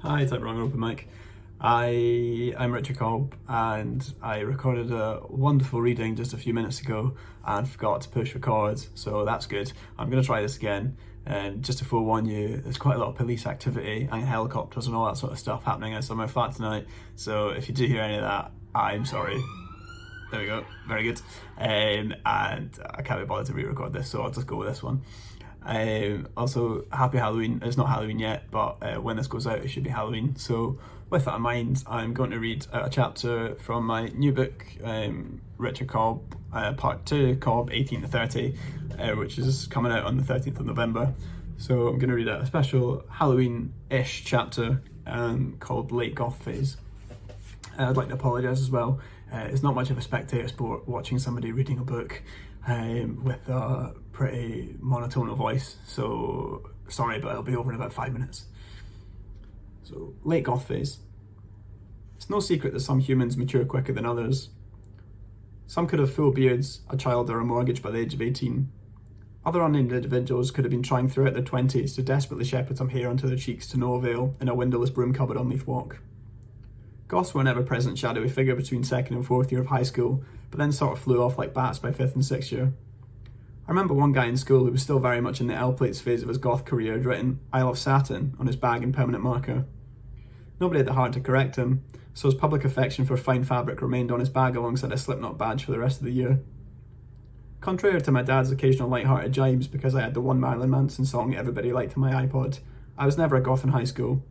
Hi, Typewronger open mic. I'm Richard Cobb and I recorded a wonderful reading just a few minutes ago and forgot to push record, so that's good. I'm going to try this again, and just to forewarn you, there's quite a lot of police activity and helicopters and all that sort of stuff happening outside my flat tonight, so if you do hear any of that, I'm sorry. There we go, very good. And I can't be bothered to re-record this, so I'll just go with this one. Also, happy Halloween. It's not Halloween yet, but when this goes out, it should be Halloween. So, with that in mind, I'm going to read a chapter from my new book, Richard Cobb, Part 2, Cobb 18 to 30, which is coming out on the 13th of November. So, I'm going to read a special Halloween-ish chapter called Late Goth Phase. I'd like to apologise as well. It's not much of a spectator sport watching somebody reading a book with a pretty monotonal voice, so sorry, but it'll be over in about 5 minutes. So, late goth phase. It's no secret that some humans mature quicker than others. Some could have full beards, a child, or a mortgage by the age of 18. Other unnamed individuals could have been trying throughout their 20s to desperately shepherd some hair onto their cheeks to no avail in a windowless broom cupboard on Leith Walk. Goths were an ever-present shadowy figure between 2nd and 4th year of high school, but then sort of flew off like bats by 5th and 6th year. I remember one guy in school who was still very much in the L-plates phase of his goth career had written "I love satin" on his bag in permanent marker. Nobody had the heart to correct him, so his public affection for fine fabric remained on his bag alongside a Slipknot badge for the rest of the year. Contrary to my dad's occasional light-hearted jibes because I had the one Marilyn Manson song everybody liked on my iPod, I was never a goth in high school.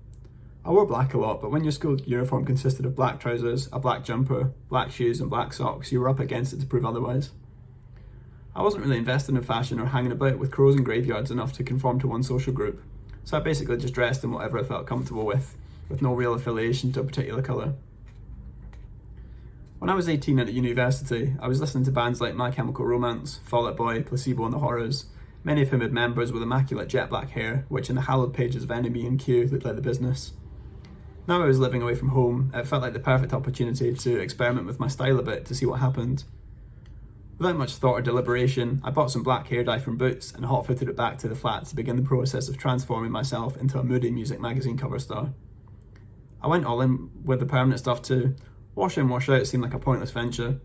I wore black a lot, but when your school uniform consisted of black trousers, a black jumper, black shoes and black socks, you were up against it to prove otherwise. I wasn't really invested in fashion or hanging about with crows and graveyards enough to conform to one social group, so I basically just dressed in whatever I felt comfortable with no real affiliation to a particular colour. When I was 18 at university, I was listening to bands like My Chemical Romance, Fall Out Boy, Placebo and the Horrors, many of whom had members with immaculate jet black hair, which in the hallowed pages of NME and Q looked like the business. Now I was living away from home, it felt like the perfect opportunity to experiment with my style a bit to see what happened. Without much thought or deliberation, I bought some black hair dye from Boots and hot-footed it back to the flat to begin the process of transforming myself into a moody music magazine cover star. I went all in with the permanent stuff too. Wash in, wash out seemed like a pointless venture.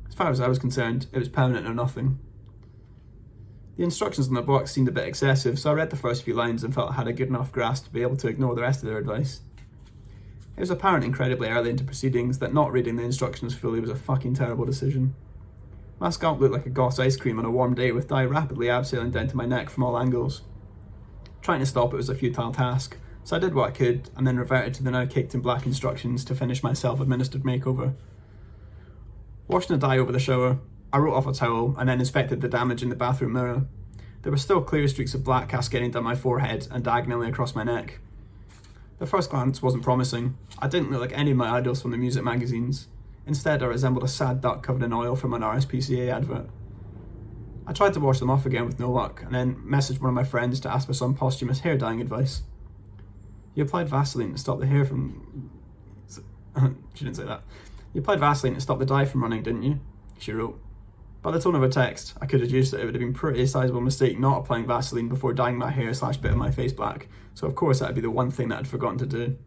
As far as I was concerned, it was permanent or nothing. The instructions on the box seemed a bit excessive, so I read the first few lines and felt I had a good enough grasp to be able to ignore the rest of their advice. It was apparent incredibly early into proceedings that not reading the instructions fully was a fucking terrible decision. My scalp looked like a Goss ice cream on a warm day with dye rapidly abseiling down to my neck from all angles. Trying to stop it was a futile task, so I did what I could and then reverted to the now caked in black instructions to finish my self-administered makeover. Washing the dye over the shower, I wrote off a towel and then inspected the damage in the bathroom mirror. There were still clear streaks of black cascading down my forehead and diagonally across my neck. The first glance wasn't promising. I didn't look like any of my idols from the music magazines. Instead, I resembled a sad duck covered in oil from an RSPCA advert. I tried to wash them off again with no luck, and then messaged one of my friends to ask for some posthumous hair dyeing advice. You applied Vaseline to stop the hair from... She didn't say that. You applied Vaseline to stop the dye from running, didn't you? She wrote. By the tone of her text, I could deduce that it would have been a pretty sizable mistake not applying Vaseline before dyeing my hair / bit of my face black, so of course that would be the one thing that I'd forgotten to do.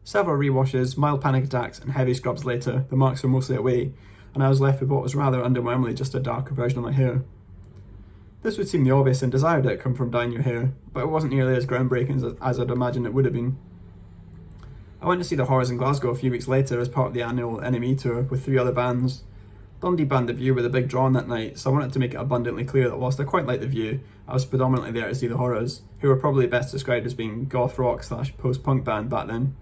Several rewashes, mild panic attacks and heavy scrubs later, the marks were mostly away, and I was left with what was rather underwhelmingly just a darker version of my hair. This would seem the obvious and desired outcome from dyeing your hair, but it wasn't nearly as groundbreaking as I'd imagined it would have been. I went to see the Horrors in Glasgow a few weeks later as part of the annual NME tour with 3 other bands. Dundee band The View were the big draw on that night, so I wanted to make it abundantly clear that whilst I quite liked The View, I was predominantly there to see the Horrors, who were probably best described as being goth rock / post-punk band back then.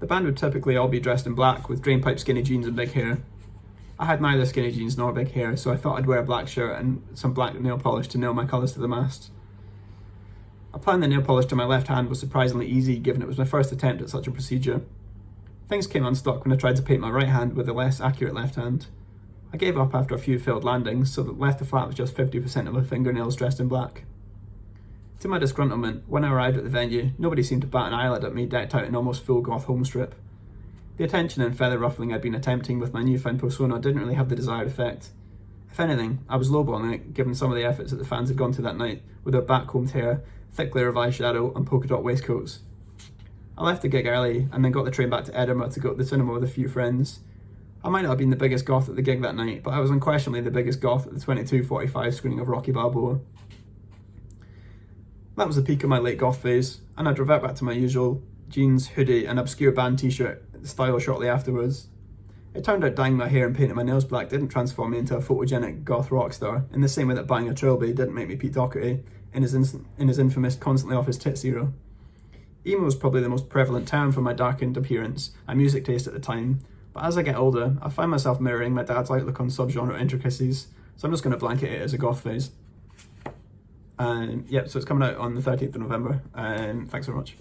The band would typically all be dressed in black with drainpipe skinny jeans and big hair. I had neither skinny jeans nor big hair, so I thought I'd wear a black shirt and some black nail polish to nail my colours to the mast. Applying the nail polish to my left hand was surprisingly easy given it was my first attempt at such a procedure. Things came unstuck when I tried to paint my right hand with a less accurate left hand. I gave up after a few failed landings, so that left the flat with just 50% of my fingernails dressed in black. To my disgruntlement, when I arrived at the venue, nobody seemed to bat an eyelid at me decked out in almost full goth home strip. The attention and feather ruffling I'd been attempting with my newfound persona didn't really have the desired effect. If anything, I was lowballing it given some of the efforts that the fans had gone to that night, with their back-combed hair, thick layer of eyeshadow and polka dot waistcoats. I left the gig early and then got the train back to Edinburgh to go to the cinema with a few friends. I might not have been the biggest goth at the gig that night, but I was unquestionably the biggest goth at the 22:45 screening of Rocky Balboa. That was the peak of my late goth phase, and I'd revert back to my usual jeans, hoodie and obscure band t-shirt style shortly afterwards. It turned out dyeing my hair and painting my nails black didn't transform me into a photogenic goth rock star, in the same way that buying a trilby didn't make me Pete Doherty in his infamous constantly off his tits era. Emo was probably the most prevalent term for my darkened appearance and music taste at the time, but as I get older, I find myself mirroring my dad's outlook on subgenre intricacies, so I'm just going to blanket it as a goth phase. So it's coming out on the 13th of November. Thanks very much.